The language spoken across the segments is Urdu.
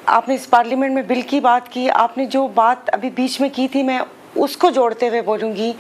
آپ نے اس پارلیمنٹ میں بل کی بات کی, آپ نے جو بات ابھی بیچ میں کی تھی میں اس کو جوڑتے ہوئے بولوں گی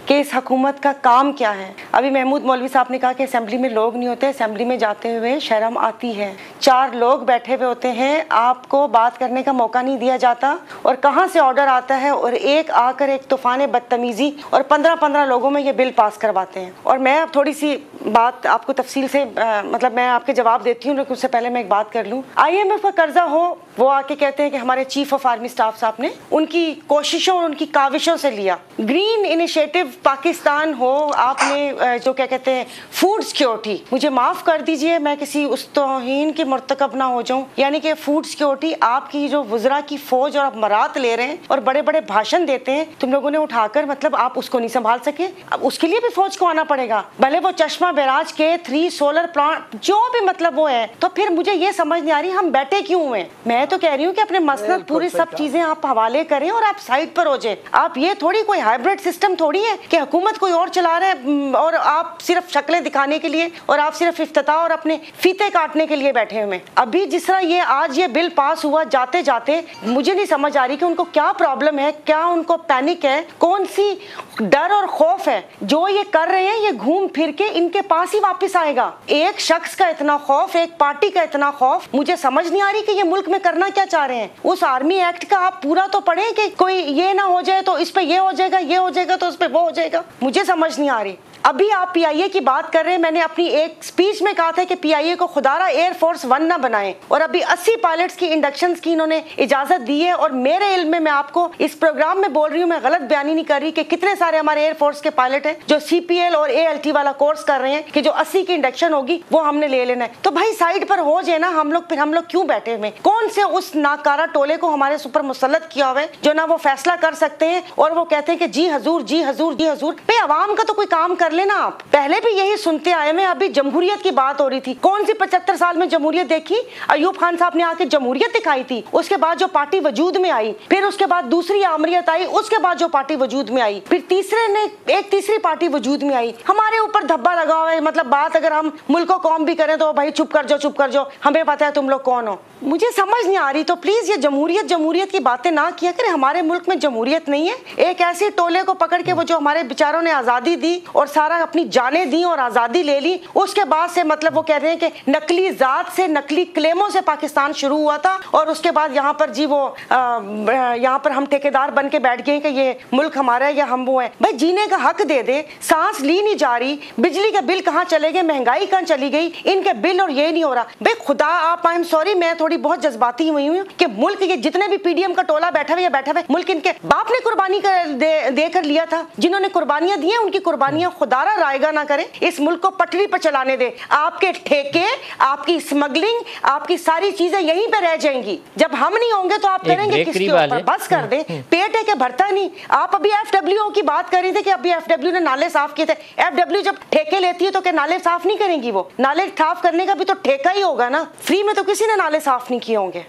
کہ اس حکومت کا کام کیا ہے. ابھی محمود مولوی صاحب نے کہا کہ اسمبلی میں لوگ نہیں ہوتے, اسمبلی میں جاتے ہوئے شرم آتی ہے. 4 لوگ بیٹھے ہوئے ہوتے ہیں, آپ کو بات کرنے کا موقع نہیں دیا جاتا, اور کہاں سے آرڈر آتا ہے اور ایک آ کر ایک طوفان بدتمیزی اور 15 لوگوں میں یہ بل پاس کرواتے ہیں. اور میں اب تھوڑی سی بات آپ کو تفصیل سے مطلب میں آپ کے جواب دیتی ہوں, لیکن اس سے پہلے میں ایک بات کر لوں. IMF کا قرضہ ہو, وہ آ کے کہتے ہیں کہ ہمارے چیف آف آرمی اسٹاف صاحب نے ان کی کوششوں اور ان کی کاوشوں سے لیا. گرین انیشیٹو پاکستان ہو, آپ نے جو کیا کہتے ہیں فوڈ سیکیورٹی, مجھے معاف کر دیجئے میں کسی اس توہین کی مرتکب نہ ہو جاؤں, یعنی کہ فوڈ سیکیورٹی آپ کی جو وزراء کی فوج اور آپ مرات لے رہے ہیں اور بڑے بڑے بھاشن دیتے ہیں, تم لوگوں نے اٹھا کر مطلب آپ اس کو نہیں سنبھال سکے. اب اس کے لیے بھی فوج کو آنا پڑے گا, بھلے وہ چشمہ بیراج کے 3 سولر پلانٹ جو بھی مطلب وہ ہے. تو پھر مجھے یہ سمجھ نہیں آ رہی ہم بیٹھے کیوں ہیں. میں تو کہہ رہی ہوں کہ اپنے مسند پوری سب چیزیں آپ حوالے کریں اور آپ سائڈ پر ہو جائیں. آپ یہ تھوڑی کوئی ہائبرڈ سسٹم تھوڑی ہے کہ حکومت کوئی اور چلا رہا ہے اور آپ صرف شکلیں دکھانے کے لیے اور آپ صرف افتتاح اور اپنے فیتے کاٹنے کے لیے بیٹھے ہوئے. ابھی جس طرح یہ آج یہ بل پاس ہوا, جاتے جاتے مجھے نہیں سمجھ آ رہی کہ ان کو کیا پرابلم ہے, کیا ان کو پینک ہے, کون سی ڈر اور خوف ہے. جو یہ کر رہے ہیں یہ گھوم پھر کے ان کے پاس ہی واپس آئے گا. ایک شخص کا اتنا خوف, ایک پارٹی کا اتنا خوف, مجھے سمجھ نہیں آ رہی کہ یہ ملک میں کرنا کیا چاہ رہے ہیں. اس آرمی ایکٹ کا آپ پورا تو پڑھیں کہ کوئی یہ نہ ہو جائے تو اس پہ یہ ہو جائے گا, یہ ہو جائے گا تو اس پہ وہ ہو جائے گا. مجھے سمجھ نہیں آ رہی. ابھی آپ PIA کی بات کر رہے ہیں, میں نے اپنی ایک سپیچ میں کہا تھا کہ PIA کو خدارہ ایئر فورس 1 نہ بنائیں, اور ابھی 80 پائلٹس کی انڈکشنز کی انہوں نے اجازت دی ہے. اور میرے علم میں آپ کو اس پروگرام میں بول رہی ہوں, میں غلط بیانی نہیں کر رہی, کہ کتنے سارے ہمارے ایئر فورس کے پائلٹ ہیں جو CPL اور ALT والا کورس کر رہے ہیں کہ جو 80 کی انڈکشن ہوگی وہ ہم نے لے لینا ہے. تو بھائی سائڈ پر ہو جائے نا ہم لوگ, پھر ہم لوگ کیوں بیٹھے ہوئے. کون سے اس ناکارہ ٹولے کو ہمارے اوپر مسلط کیا ہوا ہے جو نہ وہ فیصلہ کر سکتے ہیں اور وہ کہتے ہیں کہ جی حضور جی حضور جی حضور. بھائی عوام کا تو کوئی کام کر لینا. آپ پہلے بھی یہی سنتے آئے ہیں. ابھی جمہوریت کی بات ہو رہی تھی, کون سی 75 سال میں جمہوریت دیکھی؟ ایوب خان صاحب نے آ کے جمہوریت دکھائی تھی, اس کے بعد جو پارٹی وجود میں آئی, پھر اس کے بعد دوسری آمریت آئی, اس کے بعد جو پارٹی وجود میں آئی, پھر تیسری پارٹی وجود میں آئی. ہمارے اوپر دھبا لگا ہوا ہے. مطلب بات اگر ہم ملک و قوم بھی کریں تو بھائی چپ کر جاؤ, ہمیں پتہ ہے تم لوگ کون ہو. مجھے سمجھ نہیں آ رہی. تو پلیز یہ جمہوریت کی باتیں نہ کیا کریں. ہمارے ملک میں جمہوریت نہیں ہے. ایک ایسے ٹولے کو پکڑ کے وہ جو ہمارے بیچاروں نے آزادی دی اور سارا اپنی جانیں دی اور آزادی لے لی, اس کے بعد سے مطلب وہ کہہ رہے ہیں کہ نقلی ذات سے, نقلی کلیموں سے پاکستان شروع ہوا تھا, اور اس کے بعد یہاں پر جی وہ یہاں پر ہم ٹھیکیدار بن کے بیٹھ گئے کہ یہ ملک ہمارا ہے یا ہم وہ ہیں. بھائی جینے کا حق دے دے. سانس لی نہیں جا رہی, بجلی کے بل کہاں چلے گئے, مہنگائی کہاں چلی گئی, ان کے بل اور یہ نہیں ہو رہا. بھائی خدا آپ, آئی ایم سوری, میں تھوڑی بہت جذباتی ہوئی ہوں کہ ملک یہ جتنے بھی PDM کا ٹولہ بیٹھا ہوئے ملک ان کے باپ نے قربانی دے کر لیا تھا. جنہوں نے قربانیاں دی ہیں ان کی قربانیاں خدارہ رائگاں نہ کریں. اس ملک کو پٹری پہ چلانے دے. آپ کے ٹھیکے, آپ کی اسمگلنگ, آپ کی ساری چیزیں یہیں پہ رہ جائیں گی. جب ہم نہیں ہوں گے تو آپ کریں گے کس کے اوپر؟ بس کر دیں. پیٹ ہے کہ بھرتا نہیں. آپ ابھی FWO کی بات کر رہی تھے کہ ابھی FWO نے نالے صاف کیے تھے. FWO جب ٹھیکے لیتی ہے تو کہ نالے صاف نہیں کریں گی؟ وہ نالے صاف کرنے کا بھی تو ٹھیکہ ہی ہوگا نا. فری میں تو کسی نے نالے صاف نہیں کیے ہوں گے.